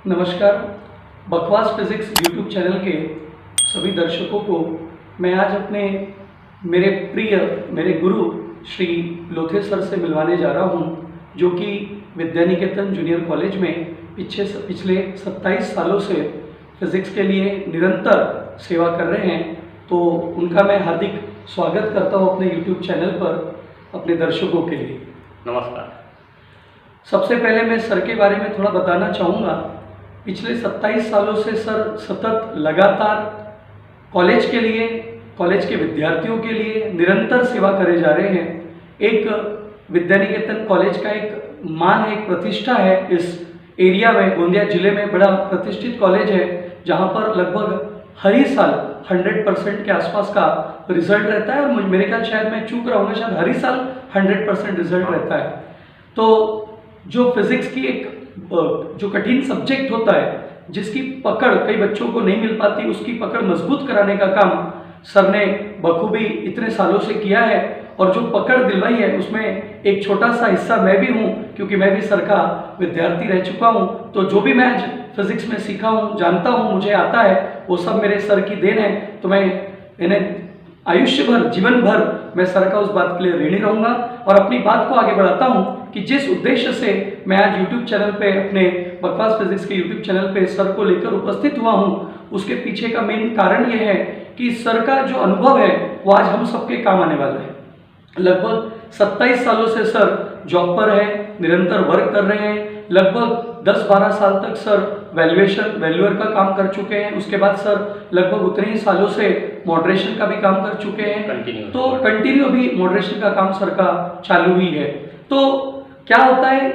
नमस्कार। बकवास physics YouTube channel के सभी दर्शकों को मैं आज अपने मेरे गुरु श्री लोथे सर से मिलवाने जा रहा हूं, जो कि विद्यानिकेतन जूनियर कॉलेज में पिछले 27 सालों से फिजिक्स के लिए निरंतर सेवा कर रहे हैं। तो उनका मैं हार्दिक स्वागत करता हूं अपने यूट्यूब चैनल पर अपने दर्शकों के लिए। नमस्कार। सबसे पहले मैं सर के बारे में थोड़ा बताना चाहूँगा। पिछले 27 सालों से सर सतत लगातार कॉलेज के लिए, कॉलेज के विद्यार्थियों के लिए निरंतर सेवा करे जा रहे हैं। एक विद्यानिकेतन कॉलेज का एक मान है, एक प्रतिष्ठा है इस एरिया में, गोंदिया जिले में बड़ा प्रतिष्ठित कॉलेज है, जहाँ पर लगभग हर ही साल 100% के आसपास का रिजल्ट रहता है। और मेरे ख्याल शायद मैं चूक रहा हूँ, शायद हर ही साल 100% रिजल्ट रहता है। तो जो फिजिक्स की एक जो कठिन सब्जेक्ट होता है, जिसकी पकड़ कई बच्चों को नहीं मिल पाती, उसकी पकड़ मजबूत कराने का काम सर ने बखूबी इतने सालों से किया है। और जो पकड़ दिलवाई है उसमें एक छोटा सा हिस्सा मैं भी हूँ, क्योंकि मैं भी सर का विद्यार्थी रह चुका हूँ। तो जो भी मैं आज फिजिक्स में सीखा हूँ, जानता हूँ, मुझे आता है, वो सब मेरे सर की देन है। तो मैं इन्हें आयुष्य भर, जीवन भर मैं सर का उस बात के लिए ऋणी रहूँगा। और अपनी बात को आगे बढ़ाता हूँ कि जिस उद्देश्य से मैं आज YouTube चैनल पे, अपने बकवास फिजिक्स के YouTube चैनल पे सर को लेकर उपस्थित हुआ हूँ, उसके पीछे का मेन कारण ये है कि सर का जो अनुभव है वो आज हम सबके काम आने वाला है। लगभग 27 सालों से सर जॉब पर है, निरंतर वर्क कर रहे हैं। लगभग 10-12 साल तक सर वैल्यूअर का काम कर चुके हैं। उसके बाद सर लगभग उतने ही सालों से मॉडरेशन का भी काम कर चुके हैं। तो कंटिन्यू अभी मॉडरेशन का काम सर का चालू ही है। तो क्या होता है,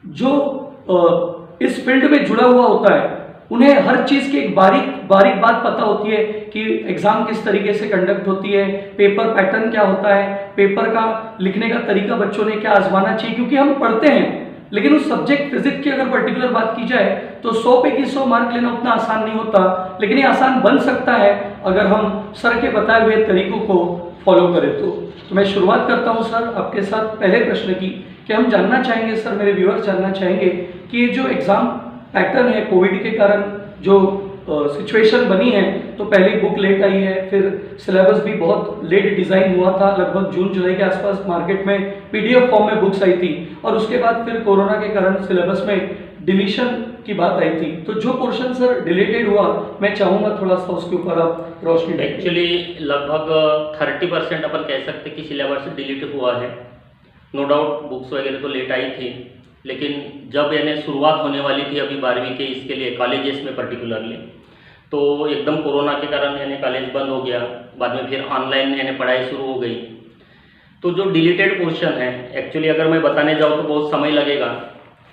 जो इस फील्ड में जुड़ा हुआ होता है, उन्हें हर चीज़ की एक बारीक बात पता होती है कि एग्जाम किस तरीके से कंडक्ट होती है, पेपर पैटर्न क्या होता है, पेपर का लिखने का तरीका बच्चों ने क्या आजमाना चाहिए। क्योंकि हम पढ़ते हैं, लेकिन उस सब्जेक्ट फिजिक्स की अगर पर्टिकुलर बात की जाए तो 100 पे की 100 मार्क लेना उतना आसान नहीं होता, लेकिन ये आसान बन सकता है अगर हम सर के बताए हुए तरीकों को फॉलो करें। तो मैं शुरुआत करता हूँ सर आपके साथ पहले प्रश्न की, कि हम जानना चाहेंगे, सर मेरे व्यूअर्स जानना चाहेंगे कि ये जो एग्जाम पैटर्न है, कोविड के कारण जो सिचुएशन बनी है, तो पहली बुक लेट आई है, फिर सिलेबस भी बहुत लेट डिज़ाइन हुआ था। लगभग जून जुलाई के आसपास मार्केट में PDF फॉर्म में बुक्स आई थी, और उसके बाद फिर कोरोना के कारण सिलेबस में डिलीशन की बात आई थी। तो जो पोर्शन सर डिलीटेड हुआ, मैं चाहूँगा थोड़ा सा उसके ऊपर आप रोशनी डालें। एक्चुअली लगभग 30% अपन कह सकते हैं कि सिलेबस डिलीट हुआ है। नो डाउट बुक्स वगैरह तो लेट आई थी, लेकिन जब यानी शुरुआत होने वाली थी अभी 12वीं के, इसके लिए कॉलेजेस में पर्टिकुलरली, तो एकदम कोरोना के कारण यानी कॉलेज बंद हो गया। बाद में फिर ऑनलाइन यानी पढ़ाई शुरू हो गई। तो जो डिलीटेड पोर्शन है, एक्चुअली अगर मैं बताने जाऊँ तो बहुत समय लगेगा।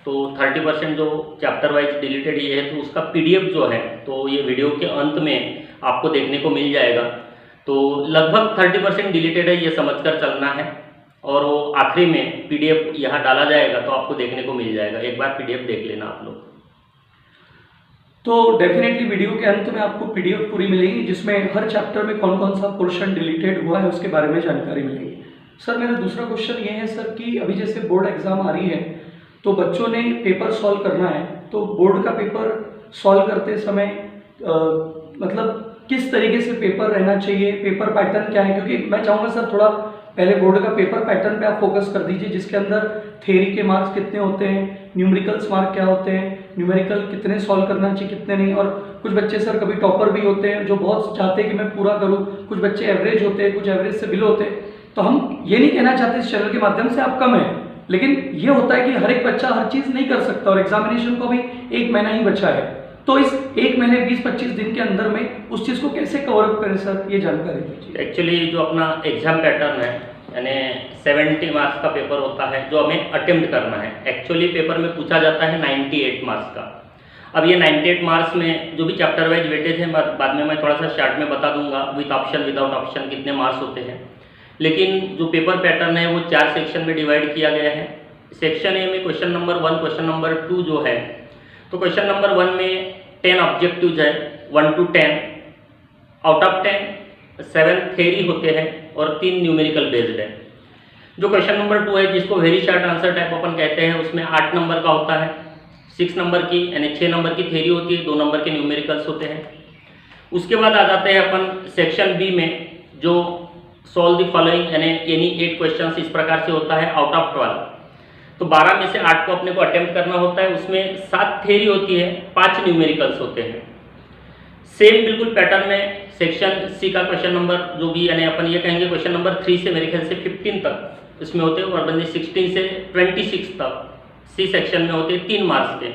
तो 30% जो चैप्टर वाइज डिलीटेड ये है, तो उसका PDF जो है, तो ये वीडियो के अंत में आपको देखने को मिल जाएगा। तो लगभग 30% डिलीटेड है, ये समझकर चलना है। और वो आखिरी में PDF यहाँ डाला जाएगा तो आपको देखने को मिल जाएगा। एक बार PDF देख लेना आप लोग। तो डेफिनेटली वीडियो के अंत में आपको PDF पूरी मिलेगी, जिसमें हर चैप्टर में कौन कौन सा पोर्शन डिलीटेड हुआ है उसके बारे में जानकारी मिलेगी। सर मेरा दूसरा क्वेश्चन ये है सर कि अभी जैसे बोर्ड एग्जाम आ रही है, तो बच्चों ने पेपर सॉल्व करना है, तो बोर्ड का पेपर सॉल्व करते समय मतलब किस तरीके से पेपर रहना चाहिए, पेपर पैटर्न क्या है? क्योंकि मैं चाहूँगा सर थोड़ा पहले बोर्ड का पेपर पैटर्न पे आप फोकस कर दीजिए, जिसके अंदर थ्योरी के मार्क्स कितने होते हैं, न्यूमेरिकल्स मार्क क्या होते हैं, न्यूमेरिकल कितने सॉल्व करना चाहिए, कितने नहीं। और कुछ बच्चे सर कभी टॉपर भी होते हैं, जो बहुत चाहते हैं कि मैं पूरा करूं, कुछ बच्चे एवरेज होते हैं, कुछ एवरेज से बिलो होते हैं। तो हम ये नहीं कहना चाहते इस चैनल के माध्यम से आप कम है, लेकिन ये होता है कि हर एक बच्चा हर चीज़ नहीं कर सकता, और एग्जामिनेशन को भी 1 महीना ही बचा है। तो इस 1 महीने 20-25 दिन के अंदर में उस चीज़ को कैसे कवर अप करें सर, ये जानकारी दीजिए। एक्चुअली जो अपना एग्जाम पैटर्न है, यानी 70 मार्क्स का पेपर होता है जो हमें अटेम्प्ट करना है। एक्चुअली पेपर में पूछा जाता है 98 मार्क्स का। अब ये 98 मार्क्स में जो भी चैप्टर वाइज वेटेज है, बाद में मैं थोड़ा सा शार्ट में बता दूंगा, विद ऑप्शन विदाउट ऑप्शन कितने मार्क्स होते हैं। लेकिन जो पेपर पैटर्न है वो 4 सेक्शन में डिवाइड किया गया है। सेक्शन ए में क्वेश्चन नंबर 1, क्वेश्चन नंबर 2 जो है, तो क्वेश्चन नंबर 1 में 10 ऑब्जेक्टिव्स है, 1 to 10। आउट ऑफ 10 7 थ्योरी होते हैं और 3 न्यूमेरिकल बेस्ड है। जो क्वेश्चन नंबर 2 है, जिसको वेरी शॉर्ट आंसर टाइप अपन कहते हैं, उसमें 8 नंबर का होता है। 6 नंबर की यानी 6 नंबर की थ्योरी होती है, 2 नंबर के न्यूमेरिकल्स होते हैं। उसके बाद आ जाते हैं अपन सेक्शन बी में, जो सॉल्व द फॉलोइंग यानी एनी 8 क्वेश्चंस इस प्रकार से होता है आउट ऑफ 12। तो 12 में से 8 को अपने को अटेम्प्ट करना होता है। उसमें 7 थ्योरी होती है, 5 न्यूमेरिकल्स होते हैं। सेम बिल्कुल पैटर्न में सेक्शन सी का क्वेश्चन नंबर जो भी यानी अपन ये कहेंगे क्वेश्चन नंबर 3 से मेरे ख्याल से 15 तक इसमें होते हैं, और बंदे 16 से 26 तक सी सेक्शन में होते हैं 3 मार्क्स के।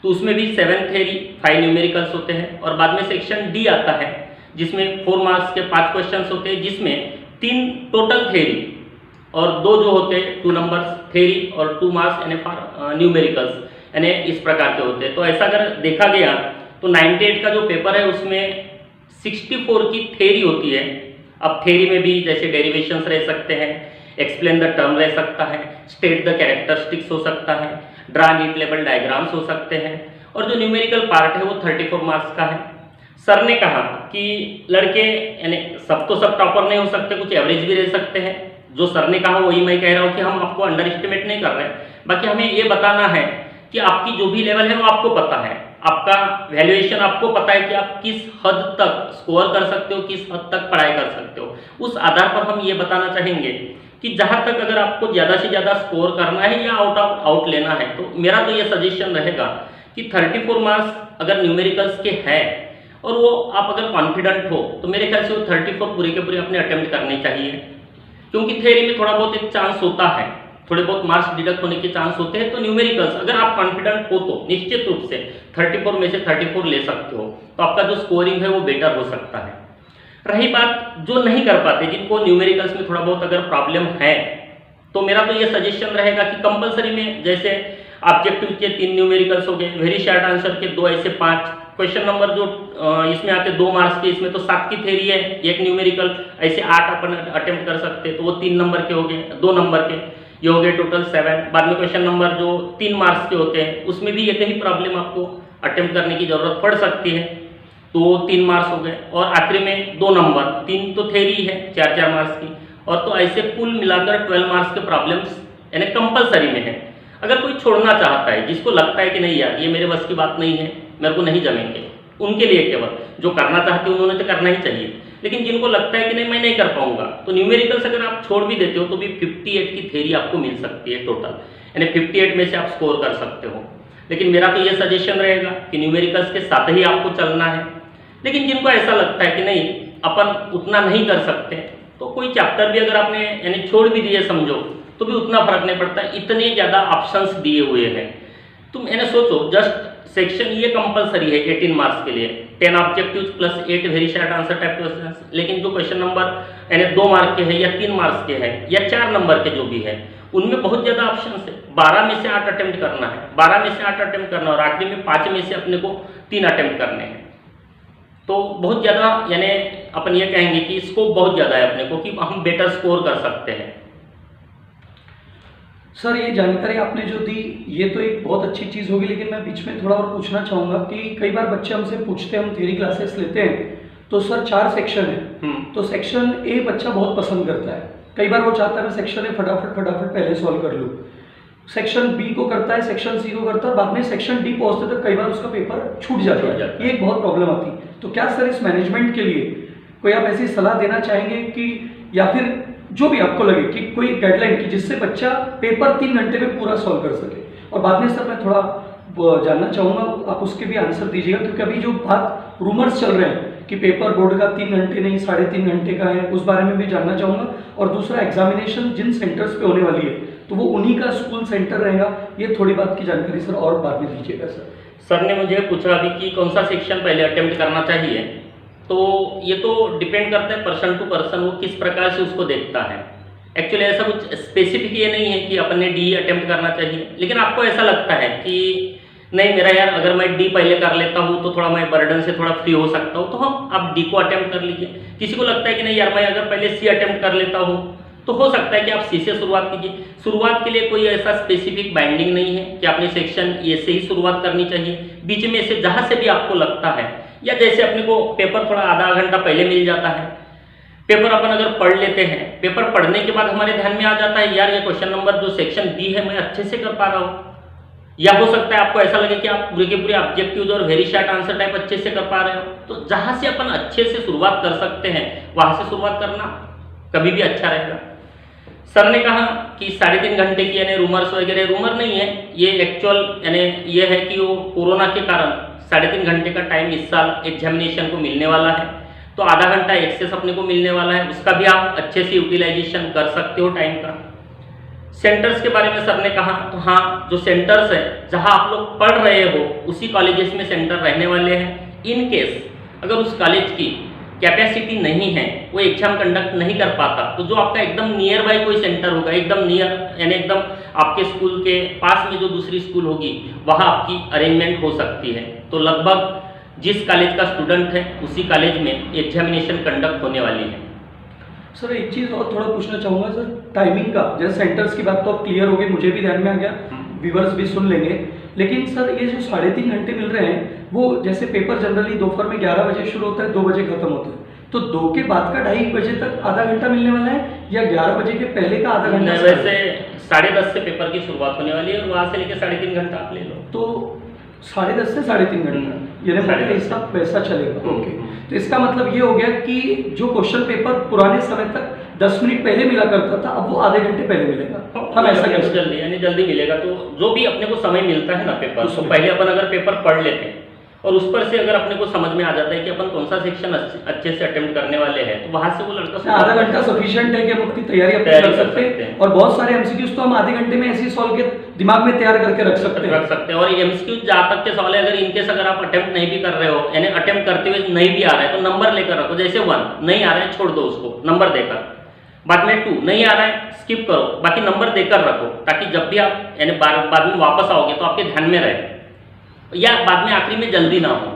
तो उसमें भी 7 थ्योरी 5 न्यूमेरिकल्स होते हैं। और बाद में सेक्शन डी आता है जिसमें 4 मार्क्स के 5 क्वेश्चंस होते हैं, जिसमें 3 टोटल थ्योरी और 2 जो होते हैं 2 नंबर्स थ्योरी और 2 मार्क्स यानी फॉर न्यूमेरिकल्स यानी इस प्रकार के होते हैं। तो ऐसा अगर देखा गया तो 98 का जो पेपर है उसमें 64 की थ्योरी होती है। अब थ्योरी में भी जैसे डेरिवेशंस रह सकते हैं, एक्सप्लेन द टर्म रह सकता है, स्टेट द कैरेक्टरिस्टिक्स हो सकता है, ड्रा नीट लेवल डायग्राम्स हो सकते हैं, और जो न्यूमेरिकल पार्ट है वो 34 मार्क्स का है। सर ने कहा कि लड़के यानी सब तो सब टॉपर नहीं हो सकते, कुछ एवरेज भी रह सकते हैं। जो सर ने कहा वही मैं कह रहा हूँ कि हम आपको अंडर एस्टिमेट नहीं कर रहे हैं, बाकी हमें ये बताना है कि आपकी जो भी लेवल है वो आपको पता है, आपका वैल्यूएशन आपको पता है कि आप किस हद तक स्कोर कर सकते हो, किस हद तक पढ़ाई कर सकते हो। उस आधार पर हम ये बताना चाहेंगे कि जहाँ तक अगर आपको ज़्यादा से ज़्यादा स्कोर करना है या आउट लेना है, तो मेरा तो ये सजेशन रहेगा कि 34 मार्क्स अगर न्यूमेरिकल्स के हैं और वो आप अगर कॉन्फिडेंट हो तो मेरे ख्याल से वो 34 पूरे के पूरे अपने अटेम्प्ट करने चाहिए। क्योंकि थ्योरी में थोड़ा बहुत एक चांस होता है, थोड़े बहुत मार्क्स डिडक्ट होने के चांस होते हैं। तो न्यूमेरिकल्स अगर आप कॉन्फिडेंट हो तो निश्चित रूप से 34 में से 34 ले सकते हो, तो आपका जो स्कोरिंग है वो बेटर हो सकता है। रही बात जो नहीं कर पाते, जिनको न्यूमेरिकल्स में थोड़ा बहुत अगर प्रॉब्लम है, तो मेरा तो ये सजेशन रहेगा कि कंपलसरी में जैसे ऑब्जेक्टिव के 3 न्यूमेरिकल्स हो गए, वेरी शॉर्ट आंसर के 2 ऐसे 5 क्वेश्चन नंबर जो इसमें आते 2 मार्क्स के, इसमें तो 7 की थ्योरी है, 1 न्यूमेरिकल, ऐसे 8 अपन अटेम्प्ट कर सकते हैं, तो वो 3 नंबर के हो गए, 2 नंबर के, ये हो गए टोटल 7। बाद में क्वेश्चन नंबर जो 3 मार्क्स के होते हैं उसमें भी एक ही प्रॉब्लम आपको अटेम्प्ट करने की जरूरत पड़ सकती है, तो वो 3 मार्क्स हो गए। और आखिरी में 2 नंबर, 3 तो थ्योरी है 4-4 मार्क्स की, और तो ऐसे कुल मिलाकर 12 मार्क्स के प्रॉब्लम्स यानी कंपलसरी में है। अगर कोई छोड़ना चाहता है, जिसको लगता है कि नहीं यार ये मेरे बस की बात नहीं है, मेरे को नहीं जमेंगे, उनके लिए केवल जो करना चाहते हैं उन्होंने तो करना ही चाहिए। लेकिन जिनको लगता है कि नहीं मैं नहीं कर पाऊंगा, तो न्यूमेरिकल्स अगर आप छोड़ भी देते हो तो भी 58 की थ्योरी आपको मिल सकती है टोटल, यानी 58 में से आप स्कोर कर सकते हो। लेकिन मेरा तो ये सजेशन रहेगा कि न्यूमेरिकल्स के साथ ही आपको चलना है। लेकिन जिनको ऐसा लगता है कि नहीं अपन उतना नहीं कर सकते, तो कोई चैप्टर भी अगर आपने यानी छोड़ भी दिए समझो, तो भी उतना फर्क नहीं पड़ता, इतने ज़्यादा ऑप्शंस दिए हुए हैं। तुम यानी सोचो, जस्ट सेक्शन ये कंपलसरी है 18 मार्क्स के लिए, 10 objectives plus 8 very short answer type questions. लेकिन जो क्वेश्चन नंबर यानी 2 मार्क के हैं या 3 मार्क्स के हैं या 4 नंबर के जो भी है, उनमें बहुत ज़्यादा ऑप्शंस है। 12 में से 8 अटेम्प्ट करना है, 12 में से 8 अटेम्प्ट करना, और आखिरी में 5 में से अपने को 3 अटेम्प्ट करने हैं। तो बहुत ज़्यादा यानी अपन ये कहेंगे कि स्कोप बहुत ज़्यादा है अपने को कि हम बेटर स्कोर कर सकते हैं। सर ये जानकारी आपने जो दी ये तो एक बहुत अच्छी चीज़ होगी, लेकिन मैं बीच में थोड़ा और पूछना चाहूँगा कि कई बार बच्चे हमसे पूछते हैं, हम थ्योरी क्लासेस लेते हैं तो सर 4 सेक्शन है, तो सेक्शन ए बच्चा बहुत पसंद करता है, कई बार वो चाहता है मैं सेक्शन ए फटाफट पहले सॉल्व कर लूँ, सेक्शन बी को करता है, सेक्शन सी को करता है, बाद में सेक्शन डी पहुँचते तक कई बार उसका पेपर छूट जाता है, ये एक बहुत प्रॉब्लम आती है। तो क्या सर इस मैनेजमेंट के लिए कोई आप ऐसी सलाह देना चाहेंगे कि, या फिर जो भी आपको लगे कि कोई गाइडलाइन की जिससे बच्चा पेपर 3 घंटे में पूरा सॉल्व कर सके? और बाद में सर मैं थोड़ा जानना चाहूँगा, आप उसके भी आंसर दीजिएगा, क्योंकि अभी जो बात रूमर्स चल रहे हैं कि पेपर बोर्ड का 3 घंटे नहीं 3.5 घंटे का है, उस बारे में भी जानना चाहूँगा। और दूसरा, एग्जामिनेशन जिन सेंटर्स पे होने वाली है तो वो उन्हीं का स्कूल सेंटर रहेगा, ये थोड़ी बात की जानकारी सर और बाद में दीजिएगा। सर ने मुझे पूछा अभी कि कौन सा सेक्शन पहले अटेम्प्ट करना चाहिए, तो ये तो डिपेंड करता है पर्सन टू पर्सन, वो किस प्रकार से उसको देखता है। एक्चुअली ऐसा कुछ स्पेसिफिक ये नहीं है कि अपन ने डी अटेम्प्ट करना चाहिए, लेकिन आपको ऐसा लगता है कि नहीं मेरा यार अगर मैं डी पहले कर लेता हूँ तो थोड़ा मैं बर्डन से थोड़ा फ्री हो सकता हूँ, तो हम आप डी को अटेम्प्ट कर लीजिए। किसी को लगता है कि नहीं यार मैं अगर पहले सी अटेम्प्ट कर लेता हूँ, तो हो सकता है कि आप सी से शुरुआत कीजिए। शुरुआत के लिए कोई ऐसा स्पेसिफिक बाइंडिंग नहीं है कि आपने सेक्शन ए से ही शुरुआत करनी चाहिए, बीच में से जहाँ से भी आपको लगता है, या जैसे अपने को पेपर थोड़ा आधा घंटा पहले मिल जाता है, पेपर अपन अगर पढ़ लेते हैं, पेपर पढ़ने के बाद हमारे ध्यान में आ जाता है यार ये क्वेश्चन नंबर जो सेक्शन बी है मैं अच्छे से कर पा रहा हूँ, या हो सकता है आपको ऐसा लगे कि आप पूरे के पूरे ऑब्जेक्टिव्स और वेरी शॉर्ट आंसर टाइप अच्छे से कर पा रहे हो। तो जहाँ से अपन अच्छे से शुरुआत कर सकते हैं वहाँ से शुरुआत करना कभी भी अच्छा रहेगा। सर ने कहा कि 3.5 घंटे की यानी रूमर्स वगैरह, रूमर नहीं है ये, एक्चुअल यानी ये है कि वो कोरोना के कारण 3.5 घंटे का टाइम इस साल एग्जामिनेशन को मिलने वाला है, तो आधा घंटा एक्सेस अपने को मिलने वाला है, उसका भी आप अच्छे से यूटिलाइजेशन कर सकते हो टाइम का। सेंटर्स के बारे में सर ने कहा, तो हाँ जो सेंटर्स है जहाँ आप लोग पढ़ रहे हो उसी कॉलेजेस में सेंटर रहने वाले हैं। इन केस अगर उस कॉलेज की कैपेसिटी नहीं है, वो एग्जाम कंडक्ट नहीं कर पाता, तो जो आपका एकदम नियर बाय कोई सेंटर होगा, एकदम नियर यानी एकदम आपके स्कूल के पास में जो दूसरी स्कूल होगी वहाँ आपकी अरेंजमेंट हो सकती है। तो लगभग जिस कॉलेज का स्टूडेंट है उसी कॉलेज में एग्जामिनेशन कंडक्ट होने वाली है। सर एक चीज़ और थोड़ा पूछना चाहूँगा सर, टाइमिंग का, जैसे सेंटर्स की बात तो अब क्लियर हो गई, मुझे भी ध्यान में आ गया, व्यूवर्स भी सुन लेंगे, लेकिन सर ये जो 3.5 घंटे मिल रहे हैं वो जैसे पेपर जनरली दोपहर में 11 बजे शुरू होता है, 2 बजे खत्म होता है, तो 2 के बाद का 2:30 बजे तक आधा घंटा मिलने वाला है या 11 बजे के पहले का आधा घंटा? वैसे 10:30 से पेपर की शुरुआत होने वाली है और वहाँ से लेकर 3.5 घंटा आप ले लो, तो 10:30 से 3.5 घंटा यानी हिसाब वैसा चलेगा। ओके, तो इसका मतलब ये हो गया कि जो क्वेश्चन पेपर पुराने समय तक 10 मिनट पहले मिला करता था, अब वो आधे घंटे पहले मिलेगा। हम ऐसा कैसे जल्दी यानी जल्दी मिलेगा, तो जो भी अपने को समय मिलता है ना पेपर, तो पहले अपन अगर पेपर पढ़ लेते हैं और उस पर से अगर अपने को समझ में आ जाता है कि अपन कौन सा सेक्शन अच्छे से अटेम्प्ट करने वाले हैं, तो वहां से वो लड़का आधा घंटा सफिशिएंट है कि हम अपनी तैयारी अपनी कर सकते हैं। और बहुत सारे एमसीक्यूज तो हम आधे घंटे में ऐसे सॉल्व के दिमाग में तैयार करके रख सकते हैं। और एमसीक्यूज जहाँ तक के सवाल है, अगर इनकेस अगर आप अटेम्प्ट नहीं भी कर रहे हो यानी अटेम्प्ट करते हुए नहीं भी आ रहा है, तो नंबर लेकर रखो, जैसे 1 नहीं आ रहा है छोड़ दो उसको नंबर देकर, बाद में 2 नहीं आ रहा है स्किप करो, बाकी नंबर देकर रखो, ताकि जब भी आप यानी बाद में वापस आओगे तो आपके ध्यान में रहे, या बाद में आखिरी में जल्दी ना हो,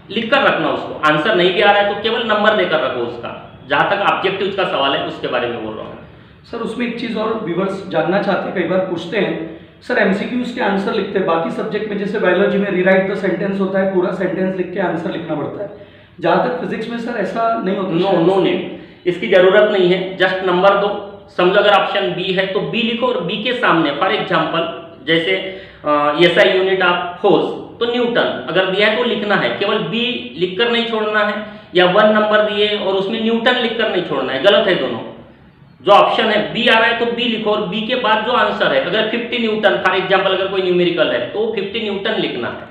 लिख कर रखना उसको। आंसर नहीं भी आ रहा है तो केवल नंबर देकर रखो उसका, जहाँ तक ऑब्जेक्टिव का सवाल है उसके बारे में बोल रहा हूँ। सर उसमें एक चीज़ और व्यूवर्स जानना चाहते हैं, कई बार पूछते हैं सर एमसीक्यूज के आंसर लिखते हैं, बाकी सब्जेक्ट में जैसे बायोलॉजी में रीराइट द सेंटेंस होता है, पूरा सेंटेंस लिख के आंसर लिखना पड़ता है, जहाँ तक फिजिक्स में सर ऐसा नहीं होता? नो नहीं, इसकी जरूरत नहीं है, जस्ट नंबर दो। समझो अगर ऑप्शन बी है तो बी लिखो और बी के सामने फॉर एग्जाम्पल जैसे एसआई यूनिट ऑफ फोर्स, तो न्यूटन अगर दिया है तो लिखना है, केवल बी लिखकर नहीं छोड़ना है, या 1 नंबर दिए और उसमें न्यूटन लिखकर नहीं छोड़ना है, गलत है दोनों। जो ऑप्शन है बी आ रहा है तो बी लिखो और बी के बाद जो आंसर है, अगर 50 न्यूटन फॉर एग्जाम्पल अगर कोई न्यूमेरिकल है तो 50 न्यूटन लिखना है,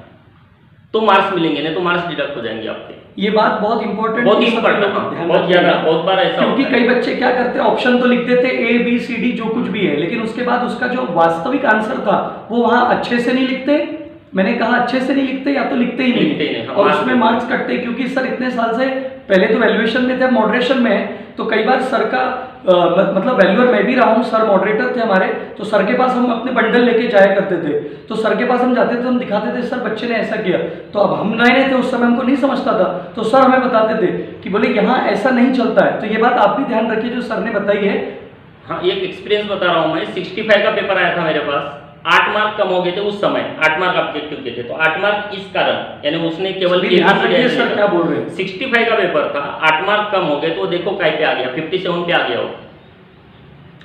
तो मार्क्स मिलेंगे, नहीं तो मार्क्स डिडक्ट हो जाएंगे आपके। ये बात बहुत इंपॉर्टेंट, बहुत ज्यादा, बहुत बार ऐसा क्योंकि कई बच्चे क्या करते हैं ऑप्शन तो लिख देते ए बी सी डी जो कुछ भी है, लेकिन उसके बाद उसका जो वास्तविक आंसर था वो वहां अच्छे से नहीं लिखते, मैंने कहा अच्छे से नहीं लिखते या तो लिखते ही नहीं, और उसमें मार्क्स कटते, क्योंकि सर इतने साल से पहले तो वैल्यूएशन में थे, अब मॉडरेशन में है, तो कई बार सर का मतलब वैल्यूअर मैं भी रहा हूँ, सर मॉडरेटर थे हमारे, तो सर के पास हम अपने बंडल लेके जाया करते थे, तो सर के पास हम जाते थे, हम दिखाते थे सर बच्चे ने ऐसा किया, तो अब हम नए थे उस समय हमको नहीं समझता था, तो सर हमें बताते थे कि बोले यहाँ ऐसा नहीं चलता है, तो ये बात आप भी ध्यान रखिए जो सर ने बताई है। हाँ, एक एक्सपीरियंस बता रहा हूँ मैं, 65 का पेपर आया था मेरे पास, 8 मार्क कम हो गए थे उस समय, 8 मार्क ऑब्जेक्टिव के थे, तो 8 मार्क इस कारण यानी उसने केवल सर क्या बोल रहे हैं, 65 का पेपर था, 8 मार्क कम हो गए, तो देखो काय पे आ गया, 57 पे आ गया वो,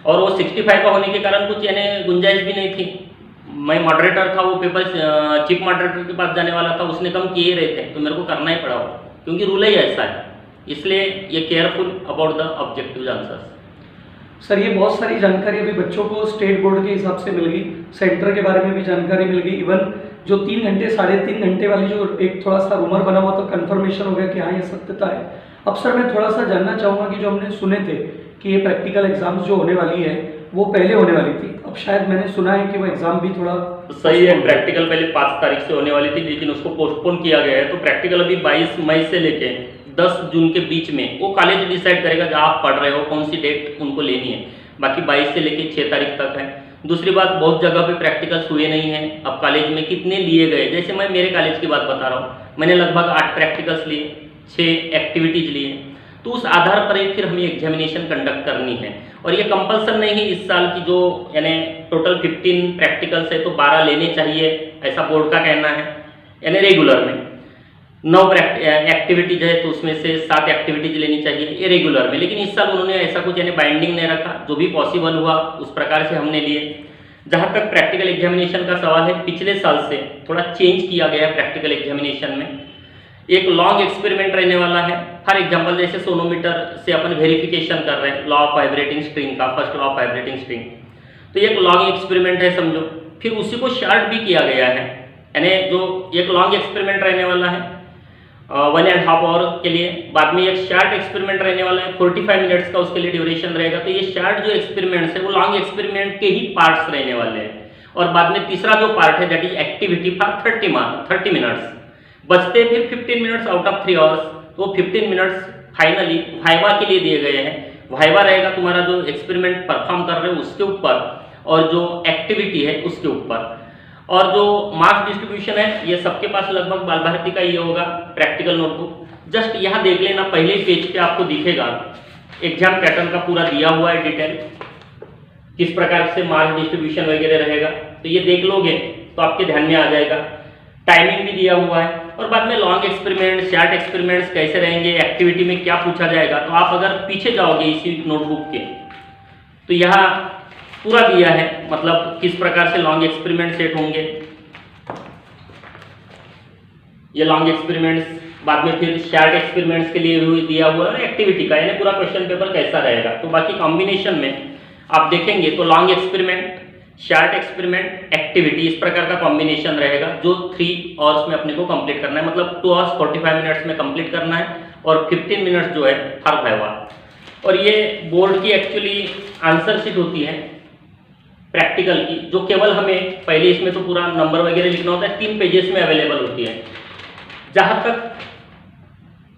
और वो 65 का होने के कारण कुछ यानी गुंजाइश भी नहीं थी। मैं मॉडरेटर था, वो पेपर चीफ मॉडरेटर के पास जाने वाला था, उसने कम किए रहे थे, तो मेरे को करना ही पड़ा, क्योंकि रूल ही ऐसा है, इसलिए ये careful about the objective answers. Sir ये बहुत सारी जानकारी अभी बच्चों को स्टेट बोर्ड के हिसाब से मिल गई, सेंटर के बारे में भी जानकारी मिल गई, इवन जो 3 घंटे 3.5 घंटे वाली जो एक थोड़ा सा रूमर बना हुआ था कंफर्मेशन हो गया कि हाँ ये सत्यता है। अब सर मैं थोड़ा सा जानना चाहूँगा कि जो हमने सुने थे कि ये प्रैक्टिकल एग्जाम्स जो होने वाली है वो पहले होने वाली थी, अब शायद मैंने सुना है कि वो एग्जाम भी थोड़ा सही है, प्रैक्टिकल पहले 5 तारीख से होने वाली थी, लेकिन उसको पोस्टपोन किया गया है, तो प्रैक्टिकल अभी 22 मई से लेके 10 जून के बीच में वो कॉलेज डिसाइड करेगा जहाँ आप पढ़ रहे हो कौन सी डेट उनको लेनी है, बाकी 22 से लेके 6 तारीख तक है। दूसरी बात, बहुत जगह पे प्रैक्टिकल्स हुए नहीं हैं, अब कॉलेज में कितने लिए गए, जैसे मैं मेरे कॉलेज की बात बता रहा हूँ, मैंने लगभग 8 प्रैक्टिकल्स लिए, 6 एक्टिविटीज लिए, तो उस आधार पर ही फिर हमें एग्जामिनेशन कंडक्ट करनी है, और ये कंपल्सन नहीं है इस साल की, जो यानी टोटल 15 प्रैक्टिकल्स है तो 12 लेने चाहिए ऐसा बोर्ड का कहना है, यानी रेगुलर में 9 एक्टिविटीज है तो उसमें से 7 एक्टिविटीज लेनी चाहिए ये रेगुलर में, लेकिन इस साल उन्होंने ऐसा कुछ यानी बाइंडिंग नहीं रखा, जो भी पॉसिबल हुआ उस प्रकार से हमने लिए। जहाँ तक प्रैक्टिकल एग्जामिनेशन का सवाल है, पिछले साल से थोड़ा चेंज किया गया है प्रैक्टिकल एग्जामिनेशन में। एक लॉन्ग एक्सपेरिमेंट रहने वाला है। फॉर एग्जांपल जैसे सोनोमीटर से अपन वेरिफिकेशन कर रहे हैं लॉ ऑफ वाइब्रेटिंग स्ट्रिंग का, first law of vibrating string, तो ये एक लॉन्ग एक्सपेरिमेंट है समझो। फिर उसी को शॉर्ट भी किया गया है, यानी जो एक लॉन्ग एक्सपेरिमेंट रहने वाला है 1.5 आवर के लिए, बाद में एक शॉर्ट एक्सपेरिमेंट रहने वाला है 45 मिनट्स का, उसके लिए ड्यूरेशन रहेगा। तो ये शॉर्ट जो एक्सपेरिमेंट्स है वो लॉन्ग एक्सपेरिमेंट के ही पार्ट्स रहने वाले हैं। और बाद में तीसरा जो पार्ट है that is activity for 30 minutes, बचते फिर 15 मिनट्स आउट ऑफ 3 आवर्स। तो 15 मिनट्स फाइनली वाइवा के लिए दिए गए हैं। वाइवा रहेगा तुम्हारा जो एक्सपेरिमेंट परफॉर्म कर रहे हो उसके ऊपर, और जो एक्टिविटी है उसके ऊपर। और जो मार्क्स डिस्ट्रीब्यूशन है ये सबके पास लगभग बाल भारती का ये होगा प्रैक्टिकल नोटबुक। जस्ट यहाँ देख लेना, पहले ही पेज पे आपको दिखेगा एग्जाम पैटर्न का पूरा दिया हुआ है डिटेल, किस प्रकार से मार्क्स डिस्ट्रीब्यूशन वगैरह रहेगा। तो ये देख लोगे तो आपके ध्यान में आ जाएगा। टाइमिंग भी दिया हुआ है, और बाद में लॉन्ग एक्सपेरिमेंट, शॉर्ट एक्सपेरिमेंट्स कैसे रहेंगे, एक्टिविटी में क्या पूछा जाएगा। तो आप अगर पीछे जाओगे इसी नोटबुक के तो यहाँ पूरा दिया है, मतलब किस प्रकार से लॉन्ग एक्सपेरिमेंट सेट होंगे। ये लॉन्ग एक्सपेरिमेंट्स, बाद में फिर शॉर्ट एक्सपेरिमेंट्स के लिए भी दिया हुआ है, एक्टिविटी का, यानी पूरा क्वेश्चन पेपर कैसा रहेगा। तो बाकी कॉम्बिनेशन में आप देखेंगे तो long experiment, short experiment, activity, इस प्रकार का कॉम्बिनेशन रहेगा जो 3 आवर्स में अपने को कंप्लीट करना है, मतलब 2 आवर्स 45 मिनट्स में कंप्लीट करना है, और 15 मिनट्स जो है फॉर वाइवा। और ये बोर्ड की एक्चुअली आंसर शीट होती है प्रैक्टिकल की, जो केवल हमें पहले इसमें तो पूरा नंबर वगैरह लिखना होता है, 3 पेजेस में अवेलेबल होती है। जहाँ तक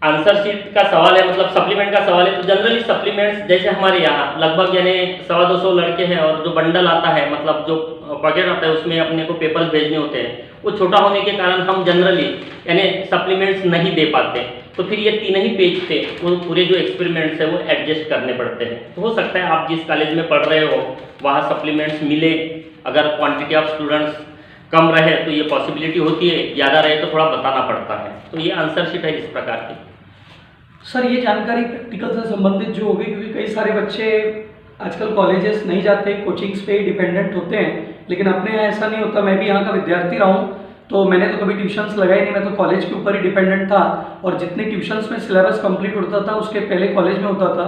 आंसर शीट का सवाल है, मतलब सप्लीमेंट का सवाल है, तो जनरली सप्लीमेंट्स जैसे हमारे यहाँ लगभग यानी 125 लड़के हैं, और जो बंडल आता है, मतलब जो पॉकेट आता है उसमें अपने को पेपर्स भेजने होते हैं, वो छोटा होने के कारण हम जनरली यानी सप्लीमेंट्स नहीं दे पाते। तो फिर ये 3 ही पेज पे वो पूरे जो एक्सपेरिमेंट्स है वो एडजस्ट करने पड़ते हैं। तो हो सकता है आप जिस कॉलेज में पढ़ रहे हो वहाँ सप्लीमेंट्स मिले, अगर क्वान्टिटी ऑफ स्टूडेंट्स कम रहे तो ये पॉसिबिलिटी होती है, ज़्यादा रहे तो थोड़ा बताना पड़ता है। तो ये आंसर शीट है इस प्रकार की। सर ये जानकारी प्रैक्टिकल से संबंधित जो होगी, क्योंकि कई सारे बच्चे आजकल कॉलेजेस नहीं जाते, कोचिंग्स पे ही डिपेंडेंट होते हैं, लेकिन अपने यहाँ ऐसा नहीं होता। मैं भी यहाँ का विद्यार्थी रहा हूँ, तो मैंने तो कभी ट्यूशन्स लगाए नहीं, मैं तो कॉलेज के ऊपर ही डिपेंडेंट था। और जितने ट्यूशन्स में सिलेबस कंप्लीट होता था उसके पहले कॉलेज में होता था,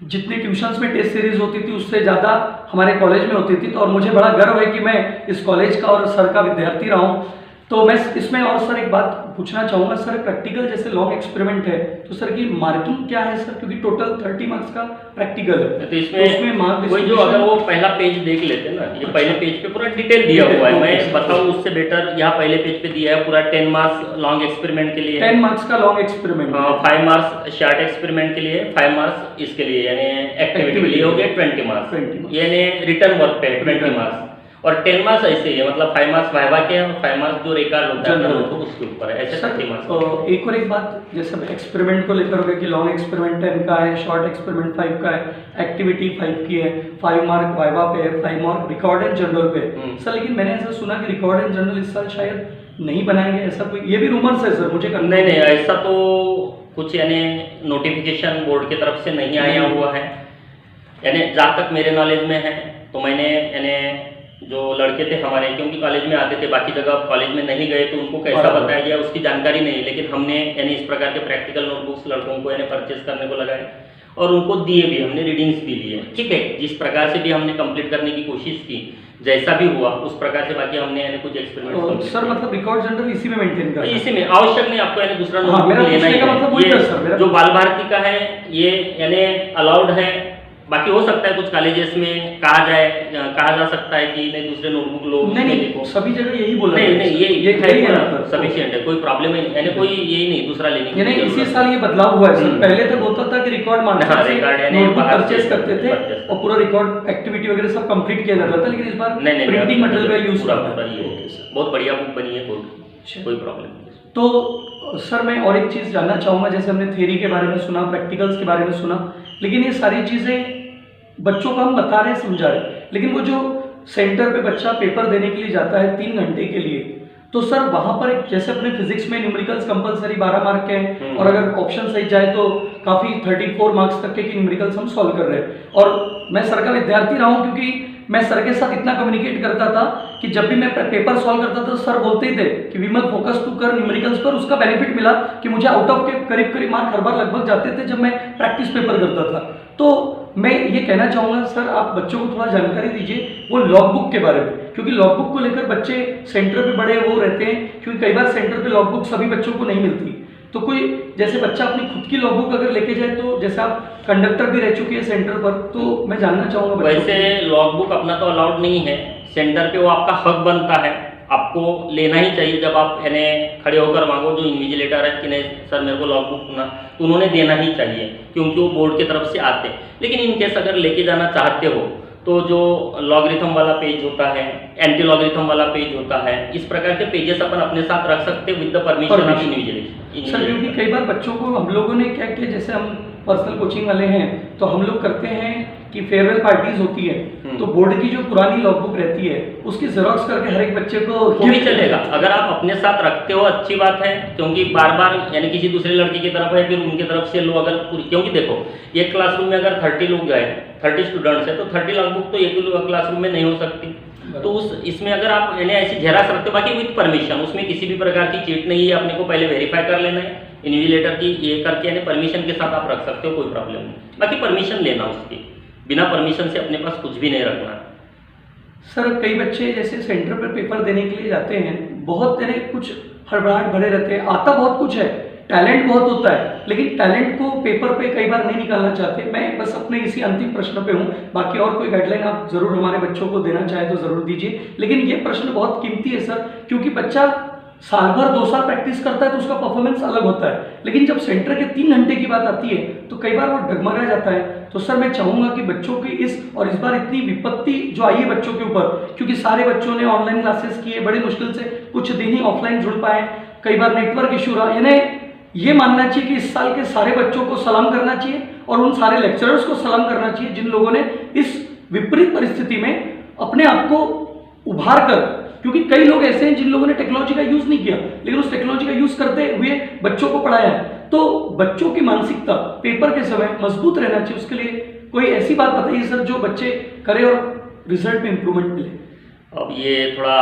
जितनी ट्यूशन्स में टेस्ट सीरीज होती थी उससे ज़्यादा हमारे कॉलेज में होती थी। तो और मुझे बड़ा गर्व है कि मैं इस कॉलेज का और सर का विद्यार्थी रहा हूँ। तो मैं इसमें और सर एक बात पूछना चाहूँगा, सर प्रैक्टिकल जैसे लॉन्ग एक्सपेरिमेंट है तो सर की मार्किंग क्या है सर, क्योंकि टोटल 30 मार्क्स का प्रैक्टिकल है। तो इसमें मार्क वही जो, अगर वो पहला पेज देख लेते ना, ये पहले पेज पे पूरा डिटेल दिया हुआ है। मैं बताऊँ उससे बेटर, यहाँ पहले पेज पे दिया है पूरा 10 मार्क्स लॉन्ग एक्सपेरिमेंट के लिए, 10 मार्क्स का long experiment, 5 marks short experiment के लिए, 5 मार्क्स इसके लिए यानी एक्टिविटी के लिए हो गए 20 मार्क्स, यानी रिटर्न वर्क पे 20 मार्क्स, और 10 मार्क्स ऐसे ही है, मतलब 5 मार्क्स वाइवा के हैं और 5 मार्क्स जो रिकॉर्ड होता है तो उसके ऊपर है, ऐसे 30 मार्क्स। तो एक और एक बात, जैसे एक्सपेरिमेंट को लेकर होगा कि लॉन्ग एक्सपेरिमेंट 10 का है, शॉर्ट एक्सपेरिमेंट 5 का है, एक्टिविटी 5 की है, 5 मार्क वाइवा पे है, 5 मार्क रिकॉर्ड एंड जनरल पे। सर लेकिन मैंने ऐसा सुना कि रिकॉर्ड एंड जनरल इस साल शायद नहीं बनाएंगे, ऐसा कोई, ये भी रूमर्स है सर, मुझे नहीं ऐसा तो कुछ यानी नोटिफिकेशन बोर्ड की तरफ से नहीं आया हुआ है। यानी जहाँ तक मेरे नॉलेज में है, तो मैंने यानी जो लड़के थे हमारे, क्योंकि कॉलेज में आते थे, बाकी जगह कॉलेज में नहीं गए, तो उनको कैसा बताया गया उसकी जानकारी नहीं, लेकिन हमने यानी इस प्रकार के प्रैक्टिकल नोटबुक्स लड़कों को यानी परचेस करने को लगाए, और उनको दिए भी, हमने रीडिंग्स भी लिए। ठीक है, जिस प्रकार से भी हमने कंप्लीट करने की कोशिश की, जैसा भी हुआ उस प्रकार से बाकी हमने यानी कुछ एक्सपेरिमेंट। सर मतलब रिकॉर्ड जनरल इसी में मेंटेन करना है? इसी में, आवश्यक नहीं आपको यानी दूसरा नोटबुक लेना ही है। ये जो बाल भारती का है ये यानी अलाउड है। बाकी हो सकता है कुछ कॉलेजेस में कहा जा सकता है कि नहीं दूसरे नोटबुक लो, नहीं सभी जगह यही बोल रहे हैं। नहीं ये है सफिशिएंट है, कोई प्रॉब्लम है, यानी कोई यही नहीं दूसरा लेने की। यानी इसी साल ये बदलाव हुआ है सर, पहले तक होता था कि रिकॉर्ड मार्क्स से नोटबुक परचेस करते थे और पूरा रिकॉर्ड एक्टिविटी वगैरह सब कंप्लीट किया जाता था, लेकिन इस बार प्रिंटिंग मटेरियल का यूज बहुत बढ़िया बुक बनी है, कोई प्रॉब्लम नहीं। तो सर मैं और एक चीज़ जानना चाहूँगा, जैसे हमने थ्योरी के बारे में सुना, प्रैक्टिकल्स के बारे में सुना, लेकिन ये सारी चीज़ें बच्चों को हम बता रहे हैं, समझा रहे हैं, लेकिन वो जो सेंटर पे बच्चा पेपर देने के लिए जाता है 3 घंटे के लिए, तो सर वहाँ पर जैसे अपने फिजिक्स में न्यूमेरिकल्स कंपलसरी 12 मार्क के हैं, और अगर ऑप्शन सही जाए तो काफ़ी 34 मार्क्स तक के न्यूमेरिकल्स हम सॉल्व कर रहे हैं। और मैं सर का विद्यार्थी रहा हूँ, क्योंकि मैं सर के साथ इतना कम्युनिकेट करता था कि जब भी मैं पेपर सॉल्व करता था तो सर बोलते ही थे कि विमल फोकस तू कर न्यूमेरिकल्स पर। उसका बेनिफिट मिला कि मुझे आउट ऑफ के करीब करीब मार्क हर बार लगभग जाते थे जब मैं प्रैक्टिस पेपर करता था। तो मैं ये कहना चाहूँगा सर, आप बच्चों को थोड़ा जानकारी दीजिए वो लॉगबुक के बारे में, क्योंकि लॉगबुक को लेकर बच्चे सेंटर पे बड़े वो रहते हैं, क्योंकि कई बार सेंटर पे लॉगबुक सभी बच्चों को नहीं मिलती। तो कोई जैसे बच्चा अपनी खुद की लॉगबुक अगर लेके जाए, तो जैसे आप कंडक्टर भी रह चुके हैं सेंटर पर, तो मैं जानना चाहूँगा। वैसे लॉगबुक अपना तो अलाउड नहीं है सेंटर पे, वो आपका हक बनता है, आपको लेना ही चाहिए। जब आप यानी खड़े होकर मांगो जो इन्विजिलेटर है कि नहीं सर मेरे को लॉगबुक ना, तो उन्होंने देना ही चाहिए क्योंकि वो बोर्ड की तरफ से आते हैं। लेकिन इनकेस अगर लेके जाना चाहते हो तो जो लॉगरिथम वाला पेज होता है, एंटी लॉगरिथम वाला पेज होता है, इस प्रकार के पेजेस अपन अपने साथ रख सकते हैं with the permission of invigilator. Sir क्योंकि कई बार बच्चों को हम लोगों ने क्या किया, जैसे हम पर्सनल कोचिंग वाले हैं तो हम लोग करते हैं कि फेयरवेल पार्टीज होती है तो बोर्ड की जो पुरानी लॉगबुक रहती है उसकी जेरोक्स करके हर एक बच्चे को वो भी चलेगा। अगर आप अपने साथ रखते हो अच्छी बात है, क्योंकि बार बार यानी किसी दूसरे लड़के की तरफ है फिर उनकी तरफ से लो अगर पूरी, क्योंकि देखो एक क्लासरूम में अगर 30 लोग गए 30 स्टूडेंट्स है तो 30 लॉगबुक तो एक क्लासरूम में नहीं हो सकती। तो उस इसमें अगर आप यानी ऐसी जेराक्स रखते हो, बाकी विद परमिशन, उसमें किसी भी प्रकार की चीट नहीं है, अपने को पहले वेरीफाई कर लेना है इन्विजिलेटर की ये करके, यानी परमिशन के साथ आप रख सकते हो, कोई प्रॉब्लम नहीं। बाकी परमिशन लेना उसकी, बिना परमिशन से अपने पास कुछ भी नहीं रखना। सर कई बच्चे जैसे सेंटर पर पेपर देने के लिए जाते हैं, बहुत यानी कुछ हड़बड़ाहट भरे रहते हैं, आता बहुत कुछ है, टैलेंट बहुत होता है, लेकिन टैलेंट को पेपर पे कई बार नहीं निकालना चाहते। मैं बस अपने इसी अंतिम प्रश्न पे हूँ, बाकी और कोई गाइडलाइन आप जरूर हमारे बच्चों को देना चाहे तो जरूर दीजिए। लेकिन ये प्रश्न बहुत कीमती है सर, क्योंकि बच्चा साल भर 2 साल प्रैक्टिस करता है तो उसका परफॉर्मेंस अलग होता है, लेकिन जब सेंटर के 3 घंटे की बात आती है तो कई बार वो डगमगा जाता है। तो सर मैं चाहूँगा कि बच्चों की इस बार इतनी विपत्ति जो आई है बच्चों के ऊपर, क्योंकि सारे बच्चों ने ऑनलाइन क्लासेस किए, बड़े मुश्किल से कुछ दिन ही ऑफलाइन जुड़ पाए, कई बार नेटवर्क इशू रहा, यानी ये मानना चाहिए कि इस साल के सारे बच्चों को सलाम करना चाहिए और उन सारे लेक्चरर्स को सलाम करना चाहिए जिन लोगों ने इस विपरीत परिस्थिति में अपने आप को उभार कर, क्योंकि कई लोग ऐसे हैं जिन लोगों ने टेक्नोलॉजी का यूज नहीं किया लेकिन उस टेक्नोलॉजी का यूज करते हुए बच्चों को पढ़ाया है। तो बच्चों की मानसिकता पेपर के समय मजबूत रहना चाहिए, उसके लिए कोई ऐसी बात बताइए सर जो बच्चे करें और रिजल्ट में इंप्रूवमेंट मिले। अब ये थोड़ा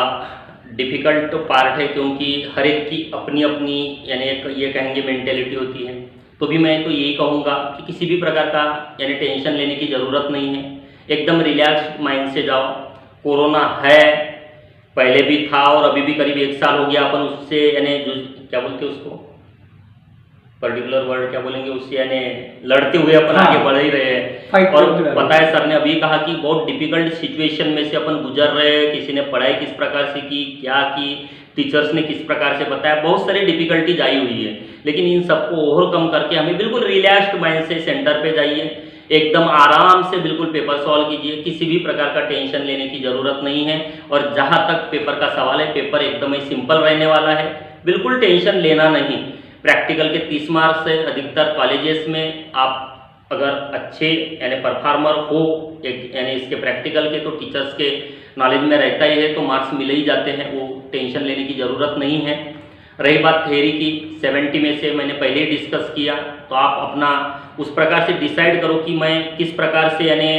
डिफिकल्ट पार्ट है क्योंकि हर एक की अपनी अपनी यानी एक ये कहेंगे मेंटेलिटी होती है। तो भी मैं तो यही कहूँगा कि किसी भी प्रकार का यानी टेंशन लेने की ज़रूरत नहीं है, एकदम रिलैक्स माइंड से जाओ। कोरोना है, पहले भी था और अभी भी करीब 1 साल हो गया अपन उससे यानी जो क्या बोलते हैं उसको पर्टिकुलर वर्ड क्या बोलेंगे उससे, यानी लड़ते हुए अपन आगे बढ़ ही रहे हैं। और पता है सर ने अभी कहा कि बहुत डिफिकल्ट सिचुएशन में से अपन गुजर रहे हैं, किसी ने पढ़ाई किस प्रकार से की, क्या की, टीचर्स ने किस प्रकार से बताया, बहुत सारी डिफिकल्टीज आई हुई है, लेकिन इन सबको ओवरकम करके हमें बिल्कुल रिलैक्स्ड माइंड से सेंटर पे जाइए, एकदम आराम से बिल्कुल पेपर सॉल्व कीजिए, किसी भी प्रकार का टेंशन लेने की ज़रूरत नहीं है। और जहाँ तक पेपर का सवाल है, पेपर एकदम ही सिंपल रहने वाला है, बिल्कुल टेंशन लेना नहीं। प्रैक्टिकल के 30 मार्क्स से अधिकतर कॉलेजेस में आप अगर अच्छे यानी परफॉर्मर हो यानी इसके प्रैक्टिकल के, तो टीचर्स के नॉलेज में रहता ही है तो मार्क्स मिल ही जाते हैं, वो टेंशन लेने की ज़रूरत नहीं है। रही बात थ्योरी की, 70 में से मैंने पहले ही डिस्कस किया, तो आप अपना उस प्रकार से डिसाइड करो कि मैं किस प्रकार से यानी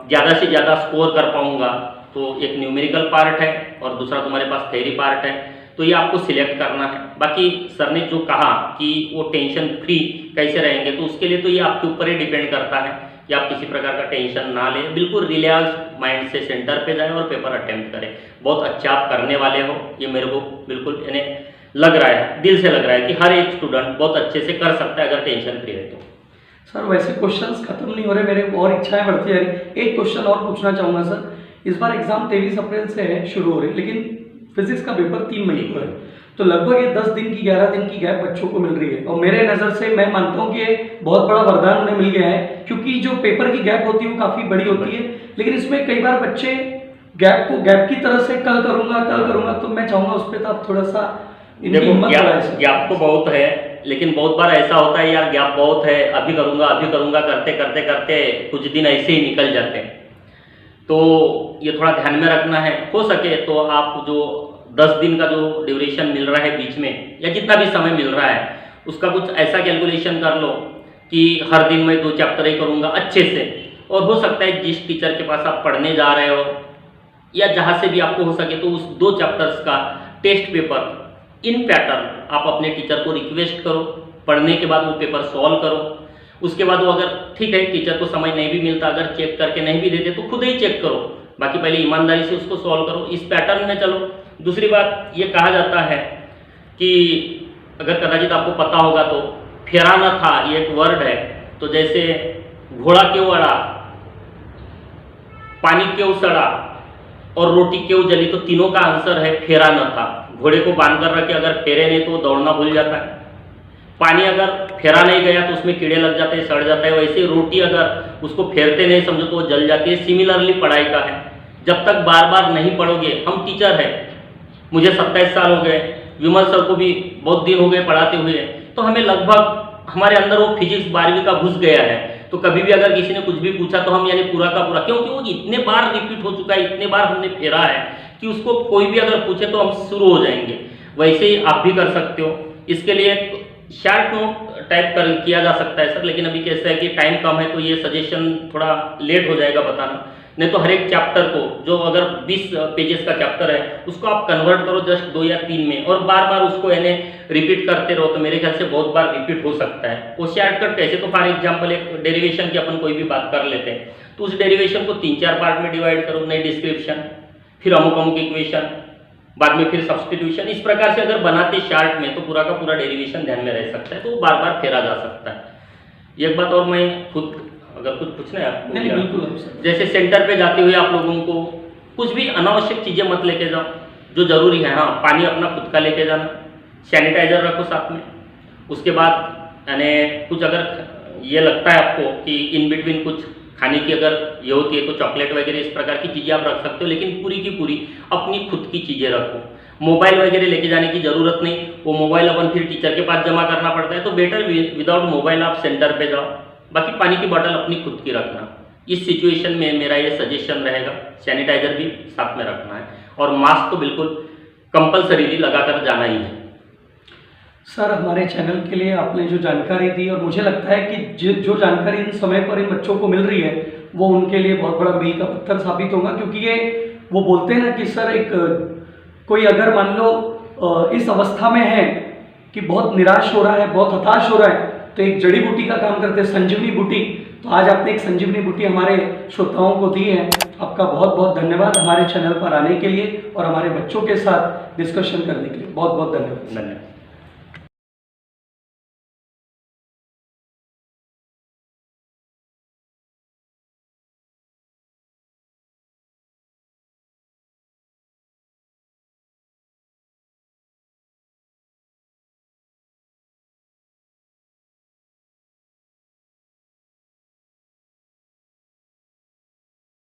ज़्यादा से ज़्यादा स्कोर कर पाऊँगा। तो एक न्यूमेरिकल पार्ट है और दूसरा तुम्हारे पास थ्योरी पार्ट है, तो ये आपको सिलेक्ट करना है। बाकी सर ने जो कहा कि वो टेंशन फ्री कैसे रहेंगे, तो उसके लिए तो ये आपके ऊपर ही डिपेंड करता है कि आप किसी प्रकार का टेंशन ना लें, बिल्कुल रिलैक्स माइंड से सेंटर पे जाएं और पेपर अटेम्प्ट करें। बहुत अच्छा आप करने वाले हो, ये मेरे को बिल्कुल यानी लग रहा है, दिल से लग रहा है कि हर एक स्टूडेंट बहुत अच्छे से कर सकता है अगर टेंशन फ्री है तो। सर वैसे क्वेश्चंस खत्म नहीं हो रहे मेरे, और इच्छाएं बढ़ती जा रही। एक क्वेश्चन और पूछना चाहूँगा सर, इस बार एग्जाम 23 अप्रैल से है शुरू हो रही, लेकिन फिजिक्स का पेपर 3 मई को है, तो लगभग ये 10 दिन की 11 दिन की गैप बच्चों को मिल रही है। और मेरे नज़र से मैं मानता हूँ कि ये बहुत बड़ा वरदान उन्हें मिल गया है, क्योंकि जो पेपर की गैप होती है वो काफ़ी बड़ी होती है, लेकिन इसमें कई बार बच्चे गैप को गैप की तरह से कल करूँगा, तो मैं चाहूँगा उस पर आप थोड़ा सा गैप तो बहुत है, लेकिन बहुत बार ऐसा होता है यार गैप बहुत है, अभी करूँगा करते करते कुछ दिन ऐसे ही निकल जाते हैं। तो ये थोड़ा ध्यान में रखना है। हो सके तो आप जो 10 दिन का जो ड्यूरेशन मिल रहा है बीच में, या जितना भी समय मिल रहा है, उसका कुछ ऐसा कैलकुलेशन कर लो कि हर दिन मैं 2 चैप्टर ही करूँगा अच्छे से, और हो सकता है जिस टीचर के पास आप पढ़ने जा रहे हो या जहाँ से भी आपको हो सके तो उस 2 चैप्टर्स का टेस्ट पेपर इन पैटर्न आप अपने टीचर को रिक्वेस्ट करो, पढ़ने के बाद वो पेपर सॉल्व करो। उसके बाद वो अगर ठीक है टीचर को समझ नहीं भी मिलता, अगर चेक करके नहीं भी देते तो खुद ही चेक करो, बाकी पहले ईमानदारी से उसको सॉल्व करो, इस पैटर्न में चलो। दूसरी बात ये कहा जाता है कि अगर कदाचित आपको पता होगा तो फेरा न था ये एक वर्ड है, तो जैसे घोड़ा क्यों अड़ा, पानी क्यों सड़ा और रोटी क्यों जली, तो तीनों का आंसर है फेरा न था। घोड़े को बांध कर रखे अगर फेरे नहीं तो दौड़ना भूल जाता है, पानी अगर फेरा नहीं गया तो उसमें कीड़े लग जाते हैं, सड़ जाता है, वैसे रोटी अगर उसको फेरते नहीं समझो तो वो जल जाती है। सिमिलरली पढ़ाई का है, जब तक बार बार नहीं पढ़ोगे, हम टीचर हैं, मुझे 27 साल हो गए, विमल सर को भी बहुत दिन हो गए पढ़ाते हुए, तो हमें लगभग हमारे अंदर वो फिजिक्स 12वीं का घुस गया है। तो कभी भी अगर किसी ने कुछ भी पूछा तो हम यानी पूरा का पूरा, क्योंकि वो इतने बार रिपीट हो चुका है, इतने बार हमने फेरा है कि उसको कोई भी अगर पूछे तो हम शुरू हो जाएंगे। वैसे ही आप भी कर सकते हो। इसके लिए शार्ट नोट टाइप कर किया जा सकता है सर, लेकिन अभी कैसा है कि टाइम कम है तो ये सजेशन थोड़ा लेट हो जाएगा बताना। नहीं तो हर एक चैप्टर को, जो अगर 20 पेजेस का चैप्टर है उसको आप कन्वर्ट करो जस्ट 2 या 3 में, और बार बार उसको यानी रिपीट करते रहो, तो मेरे ख्याल से बहुत बार रिपीट हो सकता है। वो शॉर्टकट कैसे, तो फॉर एग्जांपल एक डेरिवेशन की अपन कोई भी बात कर लेते हैं, तो उस डेरिवेशन को 3-4 पार्ट में डिवाइड करो, नई डिस्क्रिप्शन, फिर अमुक अमुक इक्वेशन, बाद में फिर सब्सटीट्यूशन। इस प्रकार से अगर बनाते शार्ट में तो पूरा का पूरा डेरिवेशन ध्यान में रह सकता है, तो बार बार फेरा जा सकता है। एक बात और मैं खुद अगर कुछ पूछना है आपको, नहीं बिल्कुल सर। जैसे सेंटर पे जाते हुए आप लोगों को कुछ भी अनावश्यक चीज़ें मत लेके जाओ, जो जरूरी है। हाँ, पानी अपना खुद का लेके जाना, सैनिटाइजर रखो साथ में। उसके बाद यानी कुछ अगर ये लगता है आपको कि इन बिटवीन कुछ खाने की अगर ये होती है तो चॉकलेट वगैरह इस प्रकार की चीज़ें आप रख सकते हो, लेकिन पूरी की पूरी अपनी खुद की चीज़ें रखो। मोबाइल वगैरह लेके जाने की ज़रूरत नहीं, वो मोबाइल अपन फिर टीचर के पास जमा करना पड़ता है, तो बेटर विदाउट मोबाइल आप सेंटर पे जाओ। बाकी पानी की बोतल अपनी खुद की रखना। इस सिचुएशन में मेरा ये सजेशन रहेगा, सैनिटाइजर भी साथ में रखना है, और मास्क तो बिल्कुल कंपलसरीली लगा कर जाना ही है। सर हमारे चैनल के लिए आपने जो जानकारी दी, और मुझे लगता है कि जो जानकारी इन समय पर इन बच्चों को मिल रही है वो उनके लिए बहुत बड़ा मील का पत्थर साबित होगा। क्योंकि ये वो बोलते हैं ना कि सर एक कोई अगर मान लो इस अवस्था में है कि बहुत निराश हो रहा है, बहुत हताश हो रहा है, तो एक जड़ी बूटी का काम करते हैं, संजीवनी बूटी। तो आज आपने एक संजीवनी बूटी हमारे श्रोताओं को दी है। आपका बहुत बहुत धन्यवाद हमारे चैनल पर आने के लिए और हमारे बच्चों के साथ डिस्कशन करने के लिए। बहुत बहुत धन्यवाद। धन्यवाद।